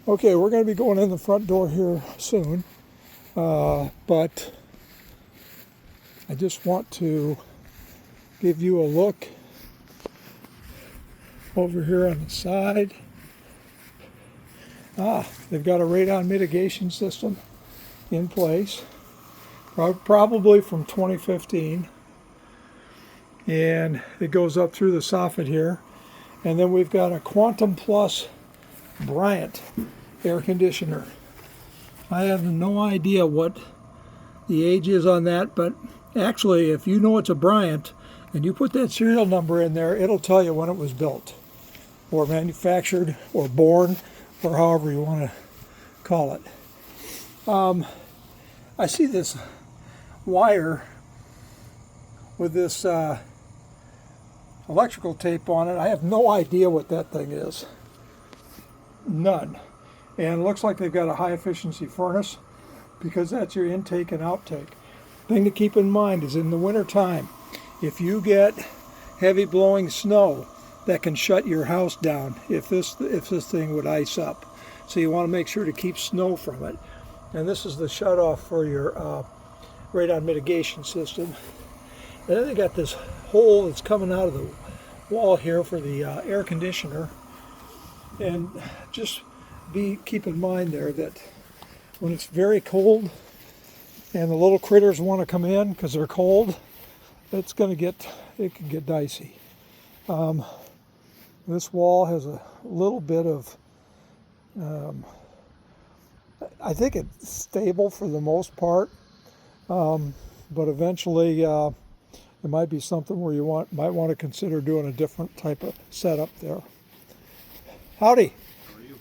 Okay, we're going to be going in the front door here soon, but I just want to give you a look over here on the side. They've got a radon mitigation system in place, probably from 2015, and it goes up through the soffit here. And then we've got a Quantum Plus Bryant air conditioner. I have no idea what the age is on that, but actually if you know it's a Bryant and you put that serial number in there, it'll tell you when it was built or manufactured or born or however you want to call it. I see this wire with this electrical tape on it. I have no idea what that thing is. None. And it looks like they've got a high efficiency furnace because that's your intake and outtake. Thing to keep in mind is in the winter time, if you get heavy blowing snow, that can shut your house down if this thing would ice up. So you want to make sure to keep snow from it. And this is the shutoff for your radon mitigation system. And then they got this hole that's coming out of the wall here for the air conditioner. And just keep in mind there that when it's very cold and the little critters want to come in because they're cold, it can get dicey. This wall has a little bit of, I think it's stable for the most part, but eventually it might be something where you might want to consider doing a different type of setup there. Howdy. How are you?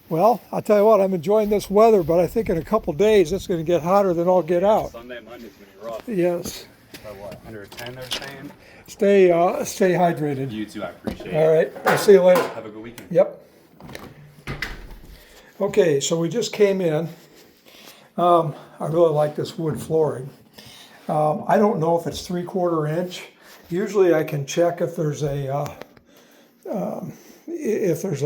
Well, I'll tell you what, I'm enjoying this weather, but I think in a couple days it's going to get hotter than all get out. Sunday, Monday's going to be rough. Yes. But what, under 10 they're saying? Stay hydrated. You too, I appreciate it. All right, I'll see you later. Have a good weekend. Yep. Okay, so we just came in. I really like this wood flooring. I don't know if it's 3/4 inch. Usually I can check if there's a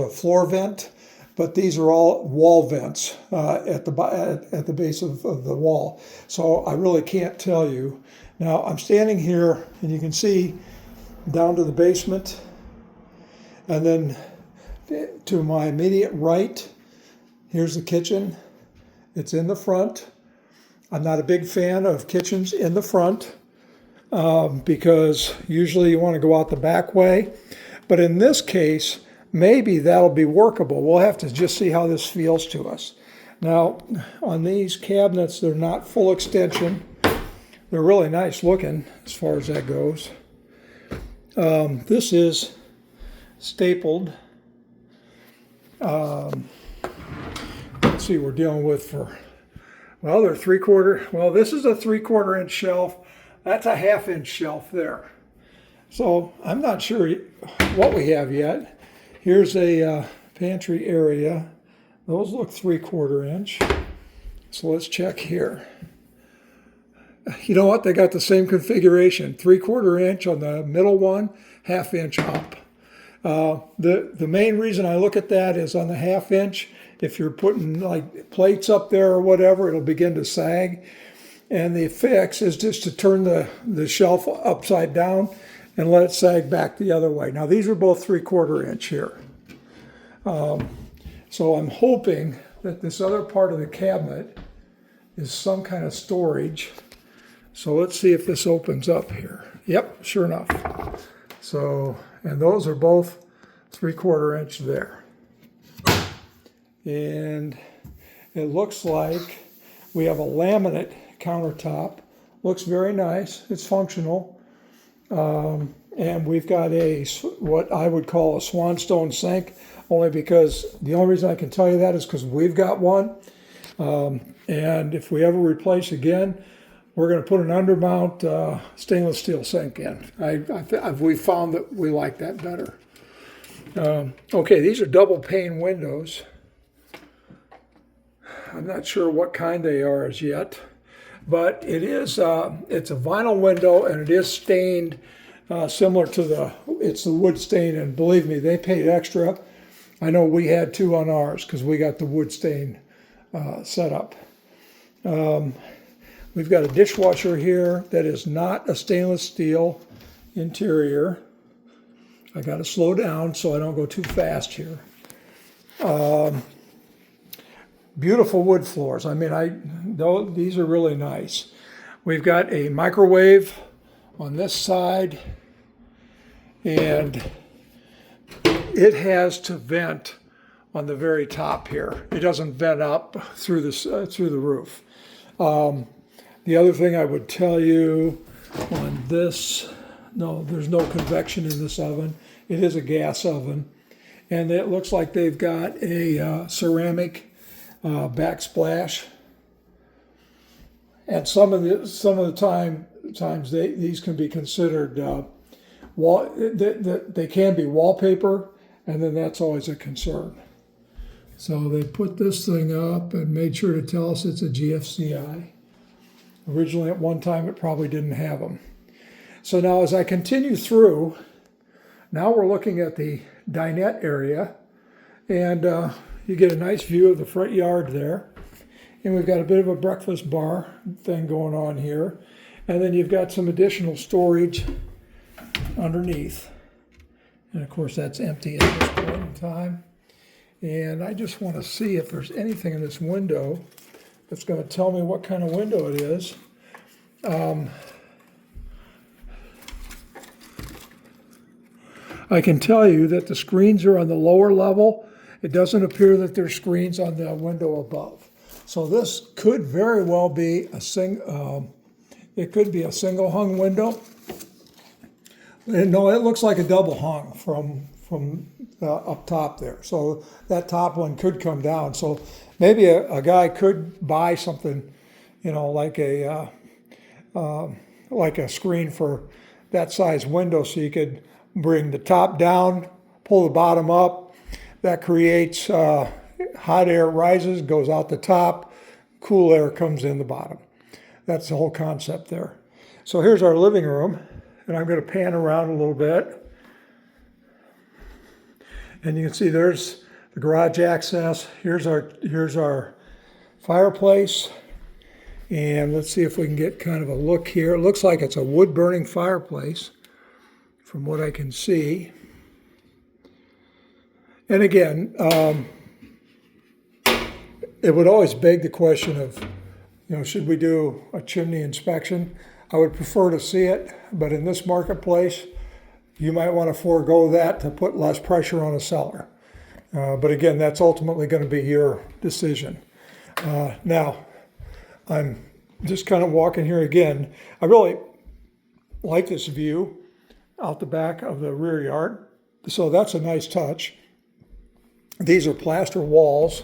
floor vent, but these are all wall vents at the base of the wall. So I really can't tell you. Now I'm standing here and you can see down to the basement, and then to my immediate right, here's the kitchen. It's in the front. I'm not a big fan of kitchens in the front because usually you want to go out the back way. But in this case, maybe that'll be workable. We'll have to just see how this feels to us. Now, on these cabinets, they're not full extension. They're really nice looking as far as that goes. This is stapled. Let's see, we're dealing with well, they're 3/4. Well, this is a 3/4 inch shelf. That's a 1/2 inch shelf there. So I'm not sure what we have yet. Here's a pantry area. Those look 3/4 inch. So let's check here. You know what? They got the same configuration. 3/4 inch on the middle one, 1/2 inch up. The main reason I look at that is on the 1/2 inch, if you're putting like plates up there or whatever, it'll begin to sag. And the fix is just to turn the shelf upside down and let it sag back the other way. Now these are both 3/4 inch here. So I'm hoping that this other part of the cabinet is some kind of storage. So let's see if this opens up here. Yep, sure enough. So, and those are both 3/4 inch there. And it looks like we have a laminate countertop. Looks very nice. It's functional. And we've got what I would call a swanstone sink, only because the only reason I can tell you that is because we've got one. And if we ever replace again, we're going to put an undermount stainless steel sink in. We found that we like that better. Okay, these are double pane windows. I'm not sure what kind they are as yet, but it's a vinyl window and it is stained similar to it's the wood stain, and believe me, they paid extra I know we had 2 on ours because we got the wood stain set up. We've got a dishwasher here that is not a stainless steel interior. I got to slow down so I don't go too fast here. Beautiful wood floors. I mean, these are really nice. We've got a microwave on this side, and it has to vent on the very top here. It doesn't vent up through the roof. The other thing I would tell you on this, no, there's no convection in this oven. It is a gas oven, and it looks like they've got a ceramic backsplash. And some of the times these can be considered they can be wallpaper, and then that's always a concern. So they put this thing up and made sure to tell us it's a GFCI. Originally, at one time, it probably didn't have them. So now as I continue through, now we're looking at the dinette area, and you get a nice view of the front yard there. And we've got a bit of a breakfast bar thing going on here. And then you've got some additional storage underneath. And of course, that's empty at this point in time. And I just want to see if there's anything in this window that's going to tell me what kind of window it is. I can tell you that the screens are on the lower level. It doesn't appear that there's screens on the window above. So this could very well be it could be a single hung window. And no, it looks like a double hung from up top there. So that top one could come down. So maybe a guy could buy something, like a screen for that size window, so you could bring the top down, pull the bottom up. That creates hot air rises, goes out the top, cool air comes in the bottom. That's the whole concept there. So here's our living room, and I'm going to pan around a little bit. And you can see there's the garage access. Here's our fireplace. And let's see if we can get kind of a look here. It looks like it's a wood-burning fireplace from what I can see. And again, it would always beg the question of, should we do a chimney inspection? I would prefer to see it, but in this marketplace, you might want to forego that to put less pressure on a seller. But again, that's ultimately going to be your decision. Now, I'm just kind of walking here again. I really like this view out the back of the rear yard. So that's a nice touch. These are plaster walls,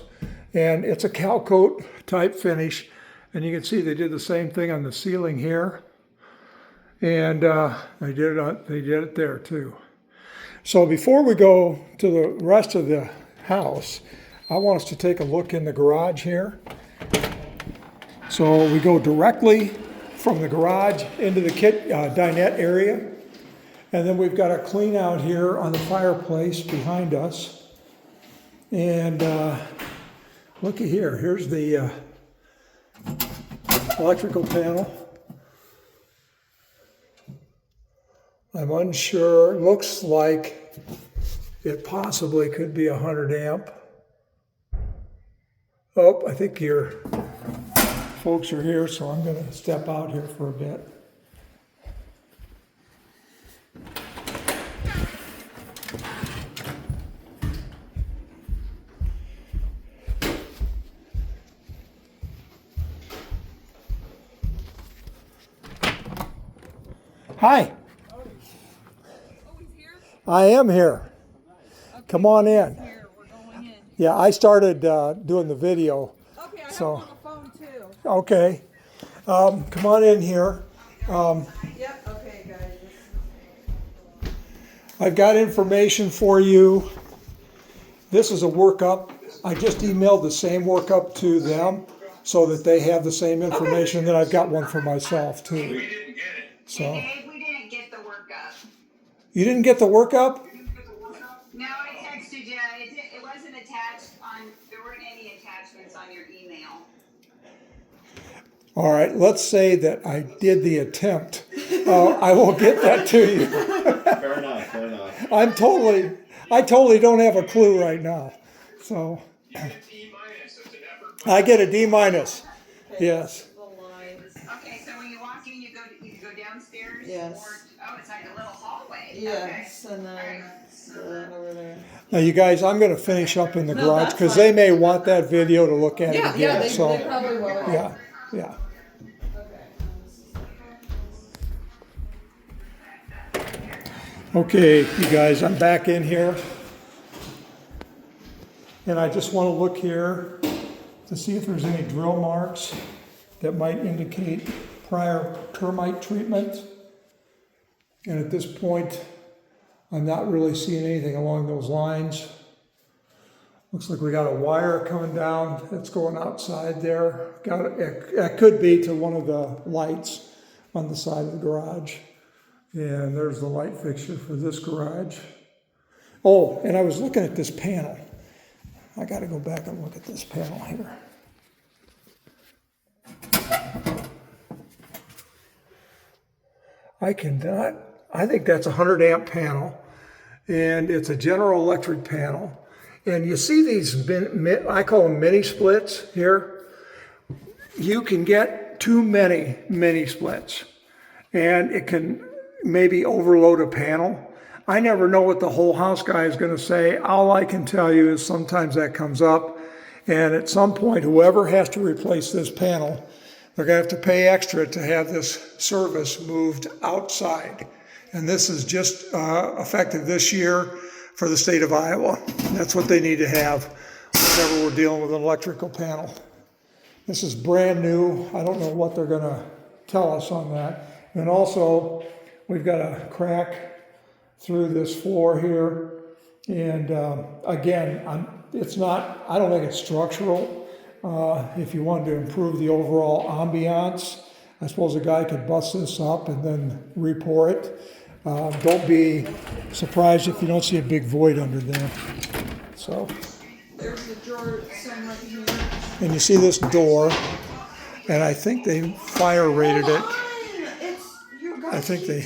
and it's a cow coat type finish. And you can see they did the same thing on the ceiling here. And they did it there too. So before we go to the rest of the house, I want us to take a look in the garage here. So we go directly from the garage into the dinette area. And then we've got a clean out here on the fireplace behind us. And looky here, here's the electrical panel. I'm unsure, looks like it possibly could be 100 amp. Oh, I think your folks are here, so I'm going to step out here for a bit. Hi. Oh, he's here? I am here. Okay, Come on he's in. Here. We're going in. Yeah, I started doing the video. Okay, I have So- him on the phone too. Okay. Come on in here. Yep, okay, guys. I've got information for you. This is a workup. I just emailed the same workup to them so that they have the same information. Then I've got one for myself too. So Dave, we didn't get the workup. you didn't get the workup? No, I texted you. It attachments on your email. All right, let's say that I did the attempt. I will get that to you. Fair enough, fair enough. I totally don't have a clue right now. So I get a D minus. Yes. The lines. Okay, so when you walk in, you go downstairs? Yes. Oh, it's like a little hallway. Yes, and then over there. Now, you guys, I'm going to finish up in the garage because they may want that video to look at it Yeah, again. they So, probably will. yeah, yeah. Okay, you guys, I'm back in here. And I just want to look here to see if there's any drill marks that might indicate prior termite treatment. And at this point, I'm not really seeing anything along those lines. Looks like we got a wire coming down that's going outside there. It could be to one of the lights on the side of the garage. And there's the light fixture for this garage. Oh, and I was looking at this panel. I got to go back and look at this panel here. I think that's a 100 amp panel, and it's a General Electric panel. And you see these, I call them mini splits here. You can get too many mini splits, and it can maybe overload a panel. I never know what the whole house guy is going to say. All I can tell you is sometimes that comes up, and at some point, whoever has to replace this panel, they're going to have to pay extra to have this service moved outside. And this is just effective this year for the state of Iowa. That's what they need to have whenever we're dealing with an electrical panel. This is brand new. I don't know what they're going to tell us on that. And also, we've got a crack through this floor here. And again, I don't think it's structural. If you wanted to improve the overall ambiance, I suppose a guy could bust this up and then re-pour it. Don't be surprised if you don't see a big void under there. So, There's the drawer, some right here. and you see this door, and I think they fire rated it. I think they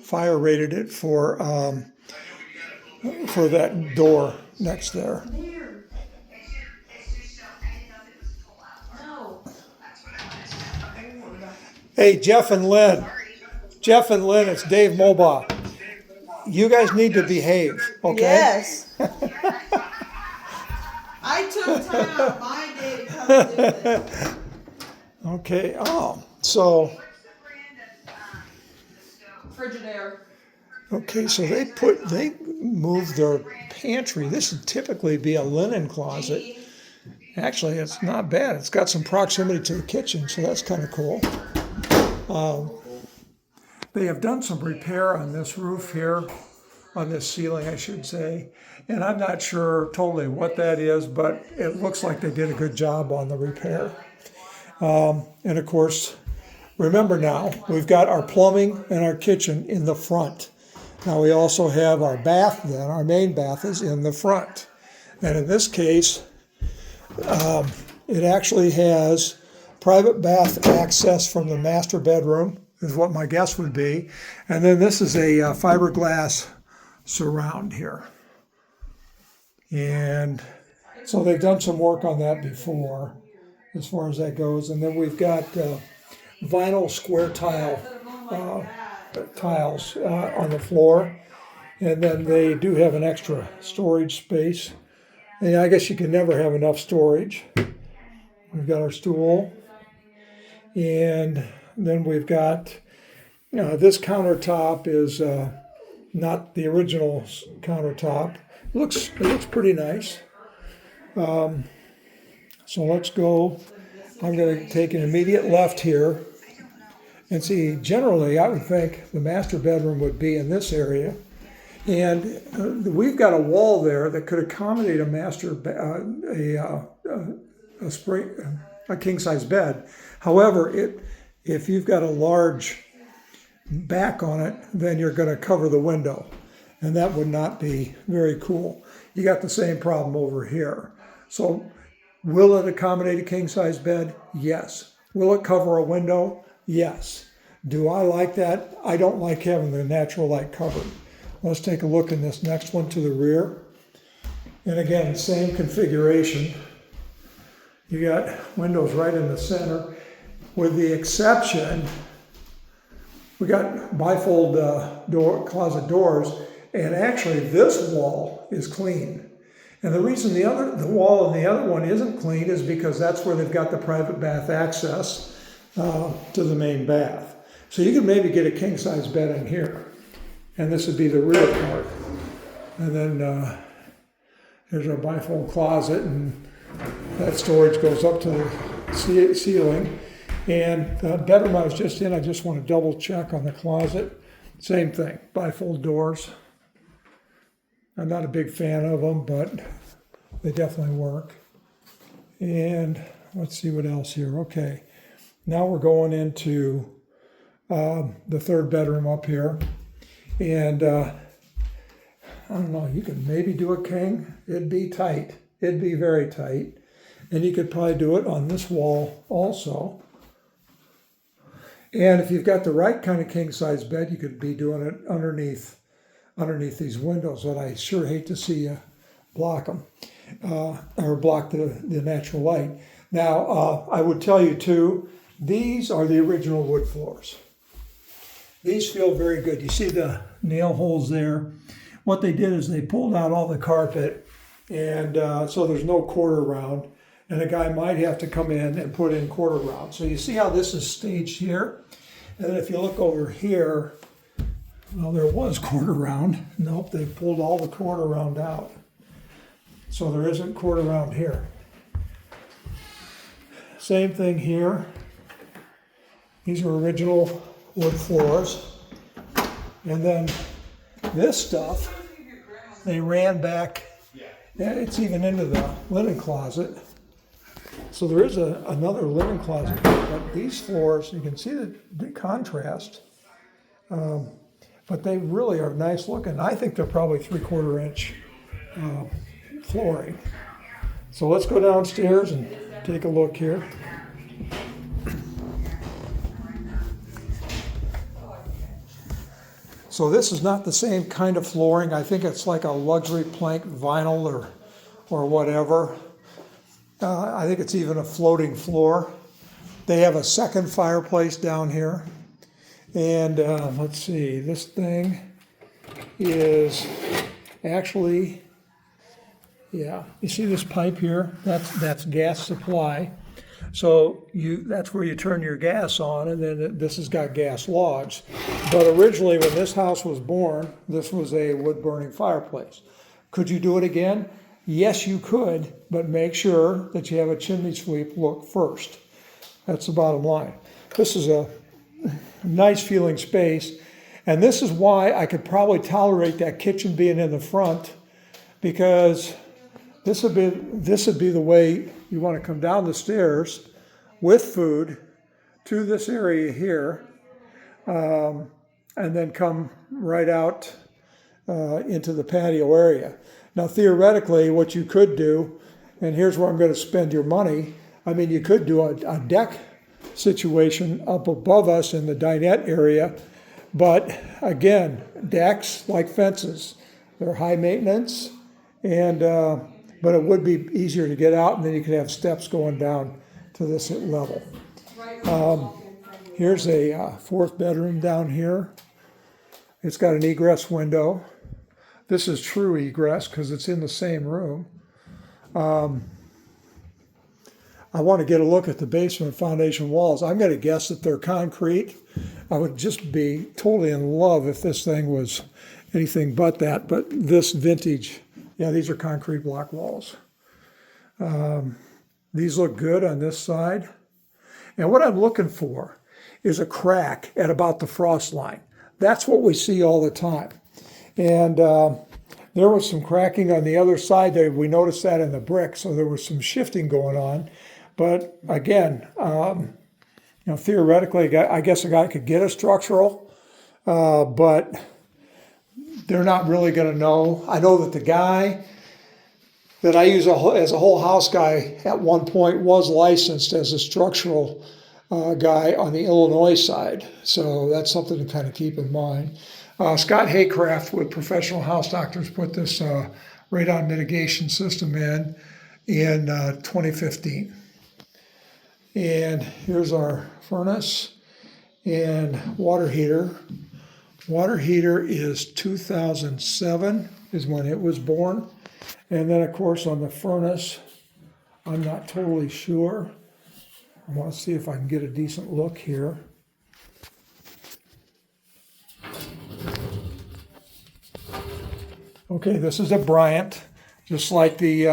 fire rated it for that door next there. Hey, Jeff and Lynn, it's Dave Maubach. You guys need to behave, okay? Yes. I took time out of my day to come do this. Okay, so, Frigidaire. okay, so they moved their pantry. This would typically be a linen closet. Actually, it's not bad. It's got some proximity to the kitchen, so that's kind of cool. They have done some repair on this roof here, on this ceiling, I should say. And I'm not sure totally what that is, but it looks like they did a good job on the repair. And of course, remember now, we've got our plumbing and our kitchen in the front. Now we also have our bath then, our main bath is in the front. And in this case, it actually has private bath access from the master bedroom, is what my guess would be. And then this is a fiberglass surround here. And so they've done some work on that before, as far as that goes. And then we've got vinyl square tiles on the floor. And then they do have an extra storage space. And I guess you can never have enough storage. We've got our stool. And then we've got, this countertop is not the original countertop. It looks pretty nice. So let's go. I'm going to take an immediate left here. And see, generally, I would think the master bedroom would be in this area. And we've got a wall there that could accommodate a king-size bed. However, if you've got a large back on it, then you're going to cover the window, and that would not be very cool. You got the same problem over here. So Will it accommodate a king-size bed? Yes. Will it cover a window? Yes. Do I like that? I don't like having the natural light covered. Let's take a look in this next one to the rear. And again, same configuration. You got windows right in the center, with the exception, we got bifold closet doors, and actually this wall is clean. And the reason the wall in the other one isn't clean is because that's where they've got the private bath access to the main bath. So you could maybe get a king-size bed in here, and this would be the rear part. And then there's our bifold closet, and that storage goes up to the ceiling. And the bedroom I was just in, I just want to double check on the closet. Same thing, bifold doors. I'm not a big fan of them, but they definitely work. And let's see what else here. Okay, now we're going into the third bedroom up here. And I don't know, you could maybe do a king. It'd be tight. It'd be very tight. And you could probably do it on this wall also. And if you've got the right kind of king-size bed, you could be doing it underneath these windows, but I sure hate to see you block them or block the natural light. Now, I would tell you too, these are the original wood floors. These feel very good. You see the nail holes there? What they did is they pulled out all the carpet, and so there's no quarter round, and a guy might have to come in and put in quarter round. So you see how this is staged here? And then if you look over here, well, there was quarter round. Nope, they pulled all the quarter round out. So there isn't quarter round here. Same thing here. These are original wood floors. And then this stuff, they ran back. Yeah, it's even into the linen closet. So there is another linen closet here, but these floors, you can see the contrast. But they really are nice looking. I think they're probably 3/4 inch flooring. So let's go downstairs and take a look here. So this is not the same kind of flooring. I think it's like a luxury plank vinyl or whatever. I think it's even a floating floor. They have a second fireplace down here. And let's see, this thing is actually, yeah, you see this pipe here? That's gas supply. So that's where you turn your gas on, and then this has got gas logs. But originally, when this house was born, this was a wood-burning fireplace. Could you do it again? Yes, you could, but make sure that you have a chimney sweep look first. That's the bottom line. This is a nice feeling space, and this is why I could probably tolerate that kitchen being in the front, because this would be the way you want to come down the stairs with food to this area here, and then come right out into the patio area. Now, theoretically, what you could do, and here's where I'm going to spend your money, I mean, you could do a deck situation up above us in the dinette area, but again, decks, like fences, they're high maintenance, and but it would be easier to get out, and then you could have steps going down to this level. Here's a fourth bedroom down here. It's got an egress window. This is true egress because it's in the same room. I want to get a look at the basement foundation walls. I'm going to guess that they're concrete. I would just be totally in love if this thing was anything but that. But this vintage, yeah, these are concrete block walls. These look good on this side. And what I'm looking for is a crack at about the frost line. That's what we see all the time. And there was some cracking on the other side there. We noticed that in the brick, so there was some shifting going on. But again, theoretically, I guess a guy could get a structural, but they're not really going to know. I know that the guy that I use as a whole house guy at one point was licensed as a structural guy on the Illinois side. So that's something to kind of keep in mind. Scott Haycraft with Professional House Doctors put this radon mitigation system in 2015. And here's our furnace and water heater. Water heater is 2007 is when it was born. And then of course on the furnace, I'm not totally sure. I want to see if I can get a decent look here. Okay, this is a Bryant, just like the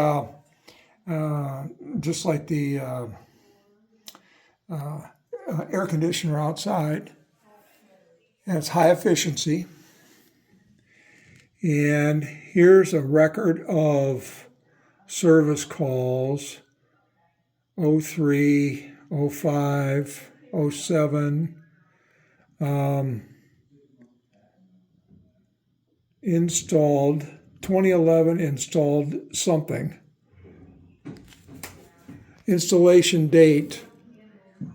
air conditioner outside, and it's high efficiency. And here's a record of service calls: 03, 05, 07, installed 2011, installed something. Installation date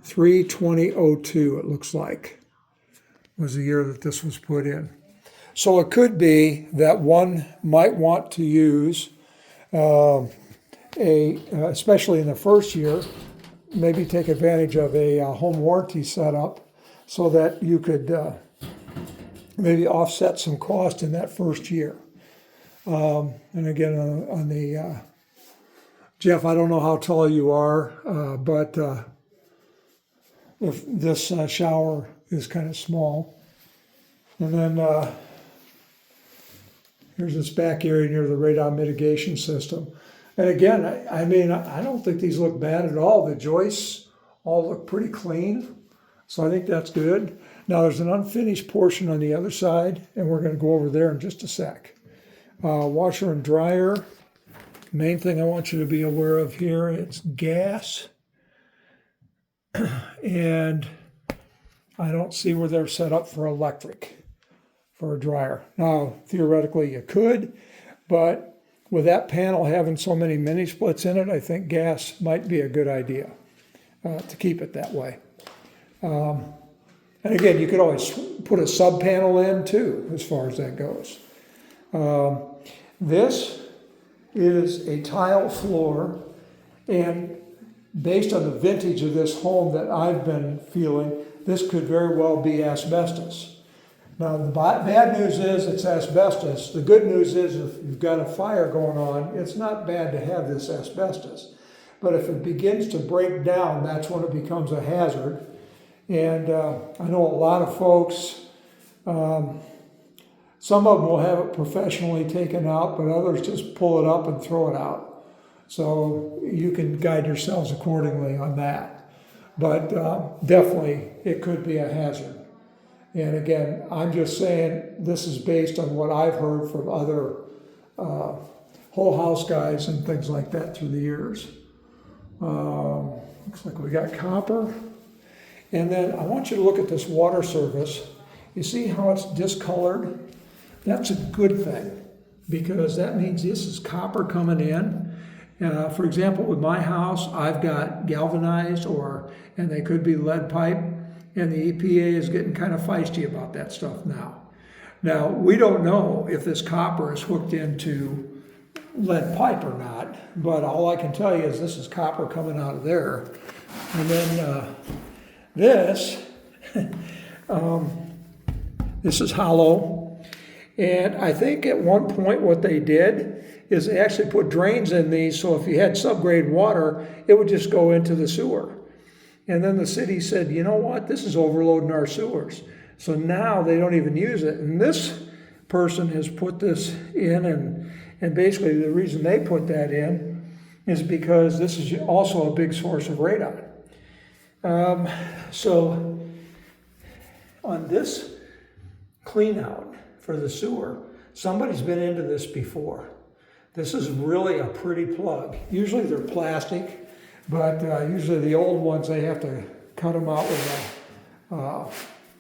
3/20/02, it looks like, was the year that this was put in. So it could be that one might want to use especially in the first year, maybe take advantage of a home warranty setup so that you could maybe offset some cost in that first year. And again, on the Jeff, I don't know how tall you are, but if this shower is kind of small. And then here's this back area near the radon mitigation system. And again, I mean, I don't think these look bad at all. The joists all look pretty clean, so I think that's good. Now there's an unfinished portion on the other side, and we're going to go over there in just a sec. Washer and dryer. Main thing I want you to be aware of here, it's gas. And I don't see where they're set up for electric for a dryer. Now, theoretically you could, but with that panel having so many mini splits in it, I think gas might be a good idea to keep it that way. And again, you could always put a sub panel in too, as far as that goes. This is a tile floor, and based on the vintage of this home that I've been feeling, this could very well be asbestos. Now, the bad news is it's asbestos. The good news is if you've got a fire going on, it's not bad to have this asbestos. But if it begins to break down, that's when it becomes a hazard. And I know a lot of folks, some of them will have it professionally taken out, but others just pull it up and throw it out. So you can guide yourselves accordingly on that. But definitely it could be a hazard. And again, I'm just saying this is based on what I've heard from other whole house guys and things like that through the years. Looks like we got copper. And then I want you to look at this water service. You see how it's discolored? That's a good thing, because that means this is copper coming in. For example, with my house, I've got galvanized and they could be lead pipe. And the EPA is getting kind of feisty about that stuff now. Now, we don't know if this copper is hooked into lead pipe or not, but all I can tell you is this is copper coming out of there. And then this is hollow. And I think at one point what they did is they actually put drains in these, so if you had subgrade water, it would just go into the sewer. And then the city said, you know what, this is overloading our sewers. So now they don't even use it. And this person has put this in, and basically the reason they put that in is because this is also a big source of radon. So on this clean out for the sewer, somebody's been into this before. This is really a pretty plug. Usually they're plastic. But usually the old ones, they have to cut them out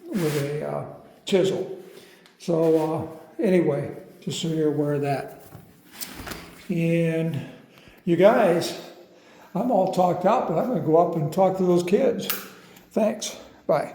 with a chisel. So anyway, just so you're aware of that. And You guys, I'm all talked out, but I'm going to go up and talk to those kids. Thanks. Bye.